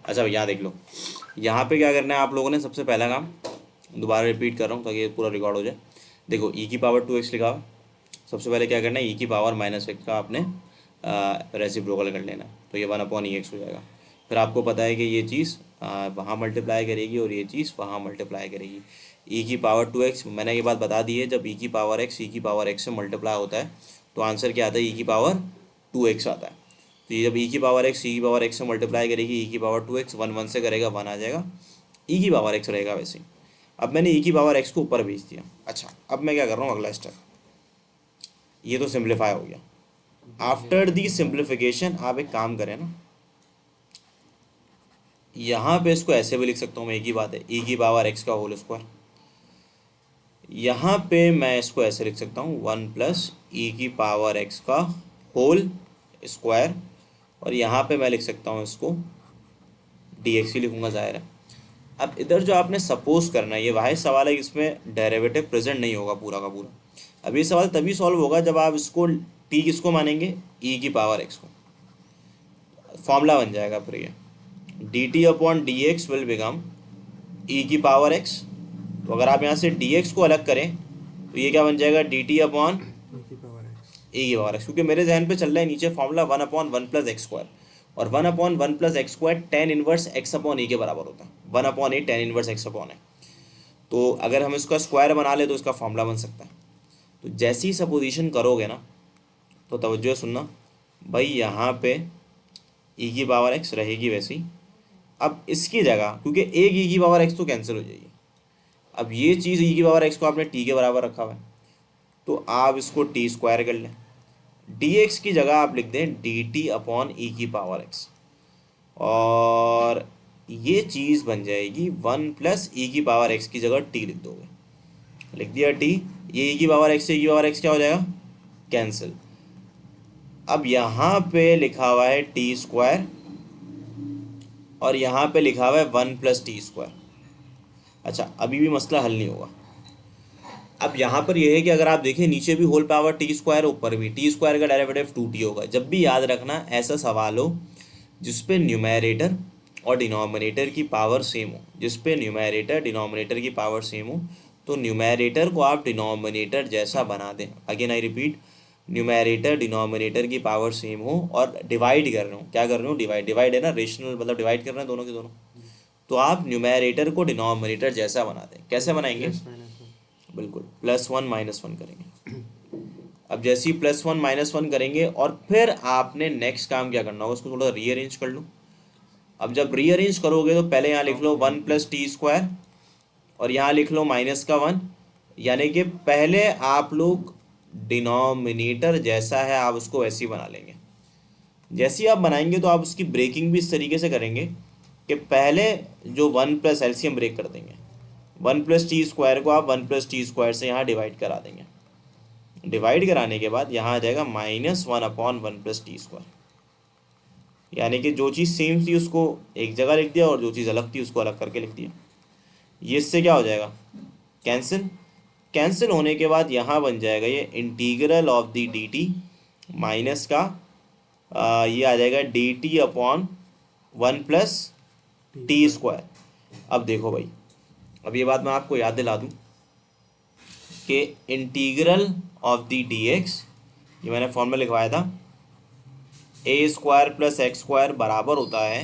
अच्छा यहाँ देख लो, यहाँ पे क्या करना है आप लोगों ने, सबसे पहला काम, दोबारा रिपीट कर रहा हूँ ताकि ये पूरा रिकॉर्ड हो जाए। देखो ई की पावर 2x लिखा हुआ, सबसे पहले क्या करना है, ई की पावर -x का आपने रेसिप्रोकल कर लेना, तो ये 1/x हो जाएगा। फिर आपको पता है कि ये चीज़ वहाँ मल्टीप्लाई करेगी और ये चीज़ वहाँ मल्टीप्लाई करेगी। ई की पावर 2x, मैंने ये बात बता दी है, जब ई की पावर x ई की पावर x से मल्टीप्लाई होता है तो आंसर क्या आता है, ई की पावर 2x आता है। तो ये जब ई की पावर x ई की पावर x से मल्टीप्लाई करेगी, ई की पावर 2x 1 1 से करेगा 1 आ जाएगा, ई की पावर x रहेगा वैसे ही। अब मैंने ई की पावर x को ऊपर भेज दिया। अच्छा अब मैं क्या कर रहा हूँ, अगला स्टेप, ये तो सिंप्लीफाई हो गया। आफ्टर दी सिंप्लीफिकेशन आप एक काम करें ना, यहाँ पे इसको ऐसे भी लिख सकता हूँ मैं, एक ही बात है, ई की पावर x का होल स्क्वायर। यहाँ पे मैं इसको ऐसे लिख सकता हूँ 1 प्लस ई की पावर x का होल स्क्वायर, और यहाँ पे मैं लिख सकता हूँ इसको dx ही लिखूंगा, जाहिर है। अब इधर जो आपने सपोज करना है, ये वाहिद सवाल है, इसमें डेरिवेटिव प्रेजेंट नहीं होगा पूरा का पूरा। अब ये सवाल तभी सॉल्व होगा जब आप इसको t किसको मानेंगे, ई की पावर x को। फॉर्मूला बन जाएगा फिर ये D T upon D X will become E की पावर एक्स। तो अगर आप यहाँ से डी एक्स को अलग करें तो ये क्या बन जाएगा, डी टी अपॉन ई की पावर एक्स, क्योंकि मेरे जहन पे चल रहा है नीचे फॉर्मूला 1/1 प्लस एक्स स्क्वायर, और 1/1 plus X square tan inverse X upon E के बराबर होता है, 1/ए टेन इनवर्स एक्स अपॉन है। तो अगर हम इसका स्क्वायर बना ले तो इसका फॉर्मूला बन सकता है। तो जैसी सपोजिशन करोगे ना, तो तवज्जो सुनना भाई, यहाँ पे ई की पावर एक्स रहेगी वैसी। अब इसकी जगह, क्योंकि एक ई की पावर एक्स तो कैंसिल हो जाएगी, अब ये चीज़ ई की पावर एक्स को आपने टी के बराबर रखा हुआ है, तो आप इसको टी स्क्वायर कर लें, डी एक्स की जगह आप लिख दें डी टी अपॉन ई की पावर एक्स, और ये चीज़ बन जाएगी 1 प्लस ई की पावर एक्स की जगह टी लिख दोगे, लिख दिया टी, ये ई की पावर एक्स से ई की पावर एक्स क्या हो जाएगा, कैंसिल। अब यहाँ पे लिखा हुआ है टी स्क्वायर, और यहाँ पे लिखा हुआ है 1 प्लस टी स्क्वायर। अच्छा अभी भी मसला हल नहीं होगा। अब यहाँ पर यह है कि अगर आप देखें नीचे भी होल पावर टी स्क्वायर, ऊपर भी टी स्क्वायर का डेरिवेटिव 2t होगा। जब भी याद रखना ऐसा सवाल हो जिसपे न्यूमैरेटर और डिनोमिनेटर की पावर सेम हो, जिसपे न्यूमैरेटर डिनोमिनेटर की पावर सेम हो, तो न्यूमैरेटर को आप डिनोमिनेटर जैसा बना दें। Again I repeat, numerator denominator की पावर सेम हो और डिवाइड कर रहे हो, क्या कर रहे हो, डिवाइड, डिवाइड है ना, रेशनल मतलब डिवाइड कर रहे हैं दोनों के दोनों, तो आप न्यूमैरेटर को डिनोमिनेटर जैसा बना दें। कैसे बनाएंगे, बिल्कुल +1 - 1 करेंगे। अब जैसे ही +1 - 1 करेंगे, और फिर आपने नेक्स्ट काम क्या करना होगा, उसको थोड़ा रीअरेंज कर लो। अब जब रीअरेंज करोगे तो पहले यहाँ लिख लो 1 प्लस टी स्क्वायर, और यहाँ लिख लो -1, यानी कि पहले आप लोग डिनोमिनेटर जैसा है आप उसको वैसे ही बना लेंगे। जैसे ही आप बनाएंगे तो आप उसकी ब्रेकिंग भी इस तरीके से करेंगे कि पहले जो 1 प्लस एलसीएम ब्रेक कर देंगे, 1 प्लस टी स्क्वायर को आप 1 प्लस टी स्क्वायर से यहाँ डिवाइड करा देंगे। डिवाइड कराने के बाद यहाँ आ जाएगा -1/1 प्लस टी स्क्वायर, यानी कि जो चीज़ सेम थी उसको एक जगह लिख दिया और जो चीज़ अलग थी उसको अलग करके लिख दिया। ये इससे क्या हो जाएगा, कैंसिल। कैंसिल होने के बाद यहाँ बन जाएगा ये integral of the D T minus का ये आ जाएगा D T upon 1 plus T square. अब देखो भाई, अब ये बात मैं आपको याद दिला दूँ कि integral of the D x, ये मैंने फॉर्मूला लिखवाया था, a² + x² बराबर होता है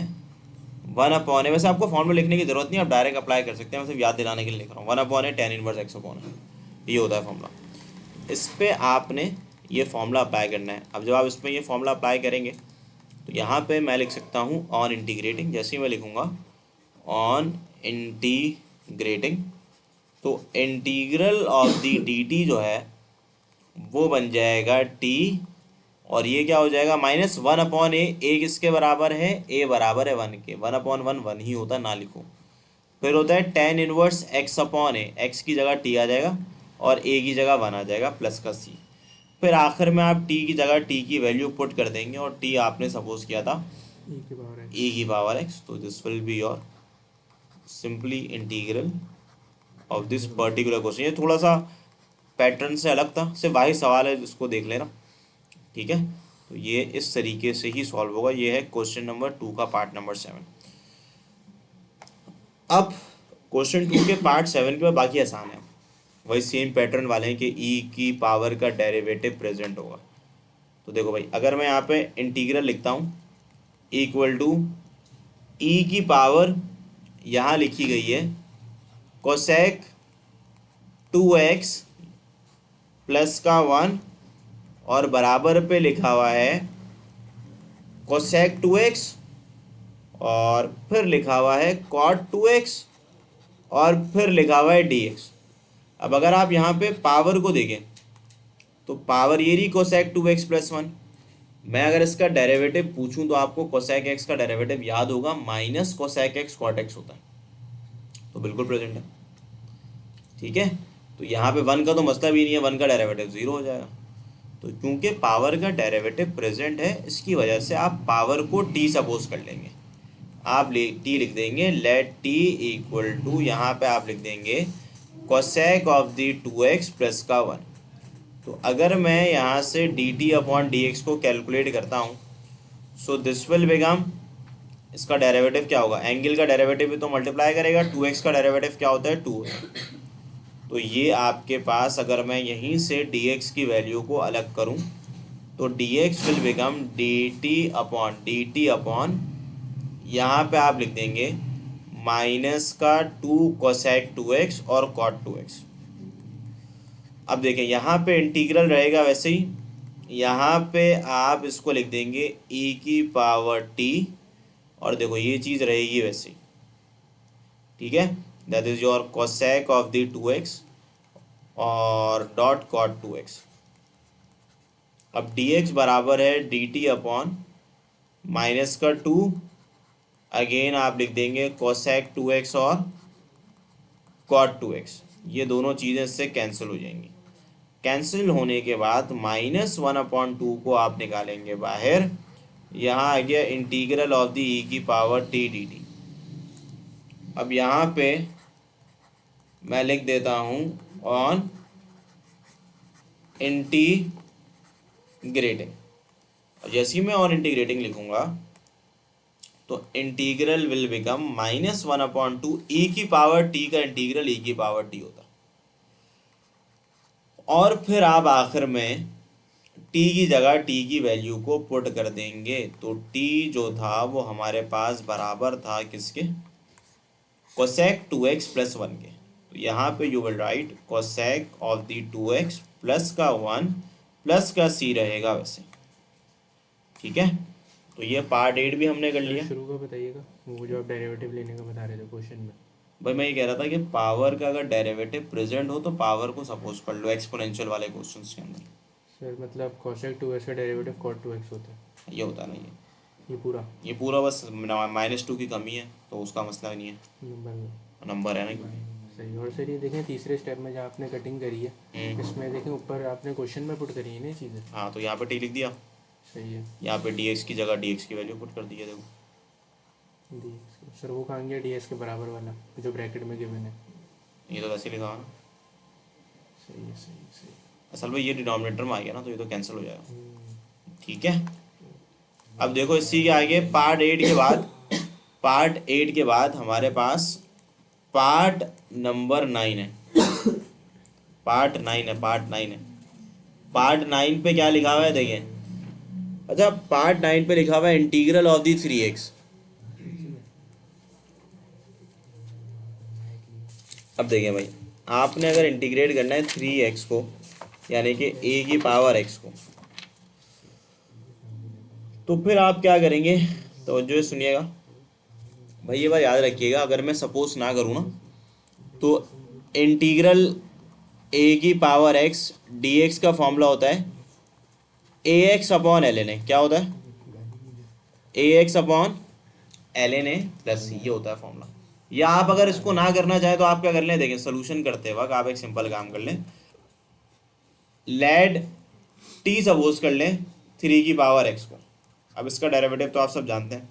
1/a। वैसे आपको फॉर्मूला लिखने की जरूरत नहीं, आप डायरेक्ट अप्लाई कर सकते हैं, मैं सिर्फ याद दिलाने के लिए लिख रहा हूँ। 1/a tan इनवर्स x/a, ये होता है फॉर्मूला। इस पर आपने ये फॉर्मूला अप्लाई करना है। अब जब आप इसमें ये फॉर्मूला अप्लाई करेंगे तो यहाँ पे मैं लिख सकता हूँ ऑन इंटीग्रेटिंग, जैसे ही मैं लिखूँगा ऑन इंटीग्रेटिंग, तो integral of the D T जो है वो बन जाएगा टी, और ये क्या हो जाएगा -1/a। ए किसके बराबर है, ए बराबर है 1 के, 1/1 1 ही होता है, ना लिखो। फिर होता है tan इनवर्स x/a, x की जगह t आ जाएगा और a की जगह 1 आ जाएगा प्लस का c। फिर आखिर में आप t की जगह t की वैल्यू पुट कर देंगे, और t आपने सपोज किया था e की पावर x, तो this will be your simply integral of this particular question. ये थोड़ा सा पैटर्न से अलग था, सिर्फ वही सवाल है जिसको देख लेना, ठीक है। तो ये इस तरीके से ही सॉल्व होगा। ये है क्वेश्चन नंबर 2 का पार्ट नंबर 7। अब क्वेश्चन 2 के पार्ट 7 के बाद बाकी आसान है, वही सेम पैटर्न वाले हैं कि ई की पावर का डेरिवेटिव प्रेजेंट होगा। तो देखो भाई, अगर मैं यहाँ पे इंटीग्रल लिखता हूँ इक्वल टू ई की पावर, यहाँ लिखी गई है कोसेक 2x प्लस का 1 और बराबर पे लिखा हुआ है कोसेक 2x और फिर लिखा हुआ है कॉट 2x और फिर लिखा हुआ है dx। अब अगर आप यहाँ पे पावर को देखें तो पावर ये रही कोसेक 2x प्लस 1। मैं अगर इसका डेरिवेटिव पूछूं तो आपको कोसेक x का डेरिवेटिव याद होगा, minus cosec x cot x होता है, तो बिल्कुल प्रेजेंट है। ठीक है, तो यहाँ पे 1 का तो मतलब ही नहीं है, 1 का डेरिवेटिव 0 हो जाएगा। तो क्योंकि पावर का डेरिवेटिव प्रेजेंट है, इसकी वजह से आप पावर को t सपोज कर लेंगे। आप t लिख देंगे, लेट t इक्वल टू, यहाँ पे आप लिख देंगे cosec of the 2x plus का 1। तो अगर मैं यहाँ से dt अपॉन dx को कैलकुलेट करता हूँ, सो दिस विल बिकम, इसका डेरिवेटिव क्या होगा, एंगल का डेरिवेटिव भी तो मल्टीप्लाई करेगा, 2x का डेरिवेटिव क्या होता है 2। तो ये आपके पास, अगर मैं यहीं से dx की वैल्यू को अलग करूं तो dx will become dt upon यहाँ पे आप लिख देंगे माइनस का 2 कोसेक 2x और कॉट 2x। अब देखें यहाँ पे इंटीग्रल रहेगा वैसे ही, यहाँ पे आप इसको लिख देंगे e की पावर t और देखो ये चीज़ रहेगी वैसे ही। ठीक है, that is your cosec of the 2x और डॉट कॉट 2x। अब dx बराबर है dt अपॉन माइनस का 2, अगेन आप लिख देंगे कोसेक 2x और कॉट 2x। ये दोनों चीज़ें इससे कैंसिल हो जाएंगी। कैंसिल होने के बाद -1/2 को आप निकालेंगे बाहर, यहाँ आ गया इंटीग्रल ऑफ दी ई की पावर t dt। अब यहाँ पे मैं लिख देता हूँ ऑन इंटीग्रेटिंग, और जैसे ही मैं ऑन इंटीग्रेटिंग लिखूँगा तो इंटीग्रल विल बिकम -1/2 ई की पावर t का इंटीग्रल ई की पावर t होता है। और फिर आप आखिर में t की जगह t की वैल्यू को पुट कर देंगे, तो t जो था वो हमारे पास बराबर था किसके, कोसेक 2x प्लस 1 के। तो यहाँ पे you will write cosec of the 2x plus का 1 प्लस का c रहेगा वैसे। ठीक है, तो ये पार्ट 8 भी हमने कर लिया। शुरू का बताइएगा, वो जो आप डेरिवेटिव लेने का बता रहे थे क्वेश्चन में। भाई मैं ये कह रहा था कि पावर का अगर डेरिवेटिव प्रेजेंट हो तो पावर को सपोज कर लो एक्सपोनेंशियल वाले क्वेश्चंस के अंदर। सर मतलब कोसेक 2x का डेरिवेटिव कॉट 2x होता है, ये होता नहीं है, ये पूरा बस -2 की कमी है, तो उसका मसला नहीं है, नंबर में नंबर है ना। सही। और सर ये देखें तीसरे स्टेप में जहाँ आपने कटिंग करी है, इसमें देखें ऊपर आपने क्वेश्चन में पुट करी है ना चीज़ें। हाँ, तो यहाँ पे t लिख दिया, सही है। यहाँ पे dx की जगह dx की वैल्यू पुट कर दी है, देखो। डी सर वो कहाँ गया ds के बराबर वाला जो ब्रैकेट में गिवन है। ये तो वैसे लिखा हुआ ना, सही है, सही सही। असल में ये डिनोमिनेटर में आ गया ना, तो ये तो कैंसिल हो जाएगा। ठीक है, अब देखो इसी के आगे पार्ट 8 के बाद हमारे पास पार्ट नंबर 9 है। पार्ट 9 पे क्या लिखा हुआ है देखें। अच्छा, पार्ट 9 पे लिखा हुआ है इंटीग्रल ऑफ दी 3x। अब देखें भाई, आपने अगर इंटीग्रेट करना है 3x को, यानी कि a की पावर x को, तो फिर आप क्या करेंगे, तो जो सुनिएगा भाई, ये बात याद रखिएगा, अगर मैं सपोज ना करूँ ना, तो इंटीग्रल a की पावर x dx का फॉर्मूला होता है ax अपॉन ln a। क्या होता है, ax upon ln a plus c, ये होता है फॉर्मूला। या आप अगर इसको ना करना चाहें तो आप क्या कर लें, देखें सोल्यूशन करते वक्त आप एक सिंपल काम कर लें, लेड t सपोज कर लें 3 की पावर x को। अब इसका डेरिवेटिव तो आप सब जानते हैं,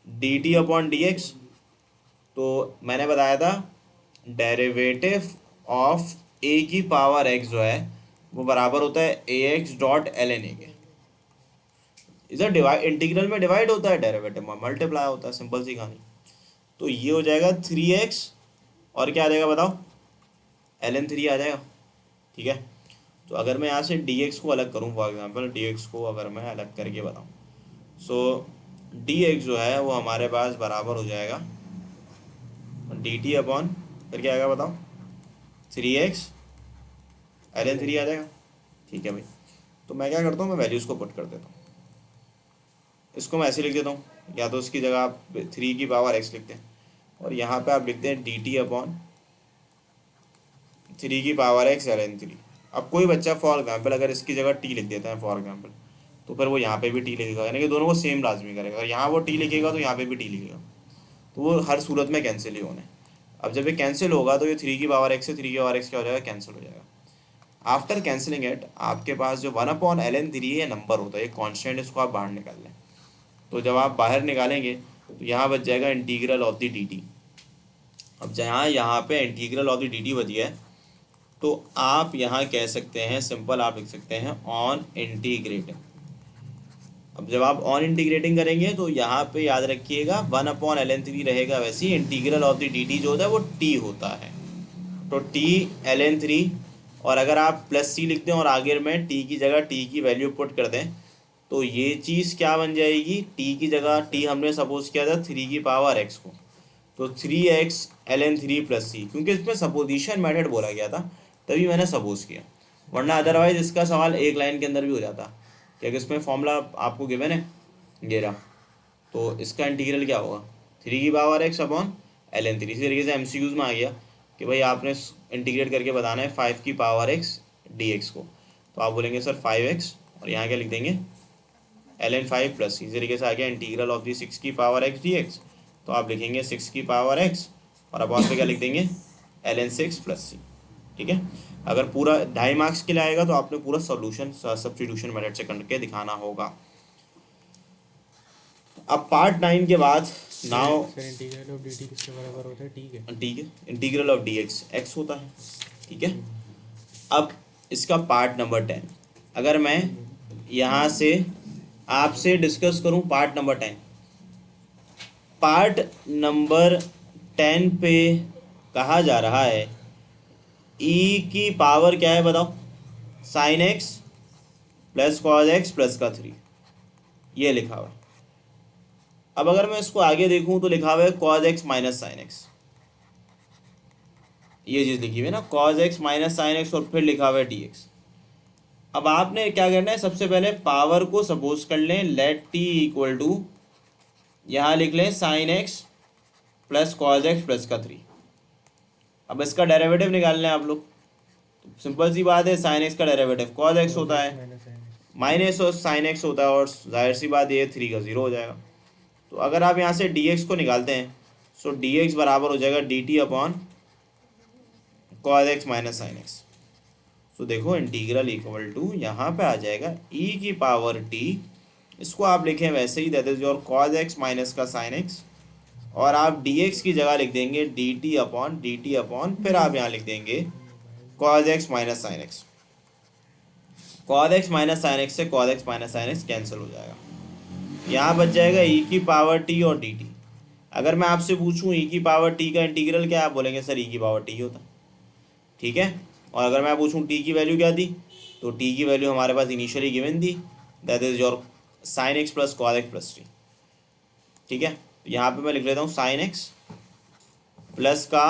dt अपॉन dx। तो मैंने बताया था डेरिवेटिव ऑफ a की पावर x जो है वो बराबर होता है ax डॉट ln a के। इधर डिवाइड, इंटीग्रल में डिवाइड होता है, डेरिवेटिव में मल्टीप्लाई होता है, सिंपल सी कहानी। तो ये हो जाएगा 3x और क्या आ जाएगा बताओ, ln 3 आ जाएगा। ठीक है, तो अगर मैं यहाँ से dx को अलग करूँ, फॉर एग्जांपल dx को अगर मैं अलग करके बताऊँ, सो dx जो है वो हमारे पास बराबर हो जाएगा dt अपॉन, फिर क्या आएगा बताओ, 3x ln 3 आ जाएगा। ठीक है भाई, तो मैं क्या करता हूँ, मैं वैल्यूज़ को पुट कर देता हूँ। इसको मैं ऐसे लिख देता हूँ, या तो इसकी जगह आप 3 की पावर x लिखते हैं और यहाँ पे आप लिखते हैं dt अपॉन 3 की पावर x ln 3। अब कोई बच्चा फॉर एग्जाम्पल अगर इसकी जगह t लिख देता है फॉर एग्जाम्पल, तो फिर वो यहाँ पे भी t लिखेगा, यानी कि दोनों को सेम लाजमी करेगा। अगर यहाँ वो t लिखेगा तो यहाँ पे भी t लिखेगा, तो वो हर सूरत में कैंसिल ही होना है। अब जब ये कैंसिल होगा तो ये 3 की पावर x से 3 की पावर x क्या हो जाएगा, कैंसिल हो जाएगा। आफ्टर कैंसिलिंग इट आपके पास जो 1/ln 3 ये नंबर होता है, ये कॉन्स्टेंट, इसको आप बाहर निकाल लें। तो जब आप बाहर निकालेंगे तो यहाँ बच जाएगा इंटीग्रल ऑफ द dt। अब जहाँ यहाँ पे इंटीग्रल ऑफ द dt बच गया है, तो आप यहाँ कह सकते हैं, सिंपल आप लिख सकते हैं ऑन इंटीग्रेटिंग। अब जब आप ऑन इंटीग्रेटिंग करेंगे तो यहाँ पे याद रखिएगा 1/ln 3 रहेगा, वैसे ही इंटीग्रल ऑफ द dt जो होता है वो t होता है, तो t ln 3। और अगर आप प्लस c लिख दें और आगे में t की जगह t की वैल्यू पुट कर दें, तो ये चीज़ क्या बन जाएगी, t की जगह t हमने सपोज किया था 3 की पावर x को, तो 3x ln 3 प्लस c, क्योंकि इसमें सपोजिशन मेथड बोला गया था तभी मैंने सपोज किया, वरना अदरवाइज इसका सवाल एक लाइन के अंदर भी हो जाता। क्या कि इसमें फॉर्मूला आपको गिवन है ये रहा, तो इसका इंटीग्रल क्या होगा 3 की पावर x अपॉन ln 3। इसी तरीके से MCQs में आ गया कि भाई आपने इंटीग्रेट करके बताना है 5 की पावर x dx को, तो आप बोलेंगे सर 5x और यहाँ क्या लिख देंगे ln 5 प्लस इसी तरीके से आ गया इंटीग्रल ऑफ दी 6 की पावर x dx, तो आप लिखेंगे 6 की पावर x और अपॉन पे क्या लिख देंगे ln 6 प्लस c। ठीक है, अगर पूरा 2.5 मार्क्स के लिए आएगा तो आपने पूरा सॉल्यूशन सब्स्टिट्यूशन मेथड से करके दिखाना होगा। अब पार्ट 9 के बाद now sir integral of dt किसके बराबर होता है, ठीक है। ठीक है, इंटीग्रल ऑफ dx x होता है। ठीक है, अब इसका पार्ट नंबर 10, अगर मैं यहाँ से आपसे डिस्कस करूँ पार्ट नंबर 10, पार्ट नंबर 10 पे कहा जा रहा है e की पावर क्या है बताओ, sine x plus cos x plus का 3, ये लिखा हुआ है। अब अगर मैं इसको आगे देखूं तो लिखा हुआ है cos x minus sine x, ये चीज़ लिखी हुई है ना, cos x minus sine x और फिर लिखा हुआ है dx। अब आपने क्या करना है, सबसे पहले पावर को सपोज कर लें, लेट t इक्वल टू, यहाँ लिख लें sine x plus cos x plus का 3। अब इसका डेरिवेटिव निकालना है आप लोग, तो सिंपल सी बात है, साइन x का डेरिवेटिव कॉज x होता है, माइनस और साइन x होता है, और जाहिर सी बात ये 3 का 0 हो जाएगा। तो अगर आप यहाँ से dx को निकालते हैं, सो dx बराबर हो जाएगा dt upon cos x minus sine x। तो देखो इंटीग्रल इक्वल टू यहाँ पे आ जाएगा e की पावर t, इसको आप लिखें वैसे ही, that is your cos x minus का साइन x, और आप dx की जगह लिख देंगे dt अपॉन फिर आप यहाँ लिख देंगे cos x minus sine x। Cos x minus sine x से cos x minus sine x cancel हो जाएगा, यहाँ बच जाएगा e की पावर t और dt। अगर मैं आपसे पूछूं e की पावर t का इंटीग्रल क्या है, आप बोलेंगे सर e की पावर t होता। ठीक है, और अगर मैं पूछूं t की वैल्यू क्या थी, तो t की वैल्यू हमारे पास इनिशियली गिवन थी, that is your sine x plus cos x plus 3। ठीक है, तो यहाँ पे मैं लिख लेता हूँ साइन x प्लस का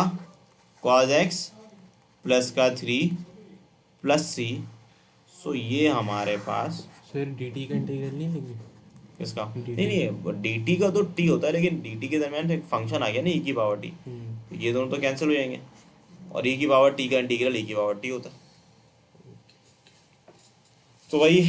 कॉज x प्लस का 3 प्लस c। सो ये हमारे पास सर dt का इंटीग्रल नहीं लेंगे, किसका, dt नहीं dt का तो t होता है, लेकिन dt के दरमियान एक फंक्शन आ गया ना e की पावर t, ये दोनों तो कैंसिल हो जाएंगे, और e की पावर t का इंटीग्रल e की पावर t होता है। तो वही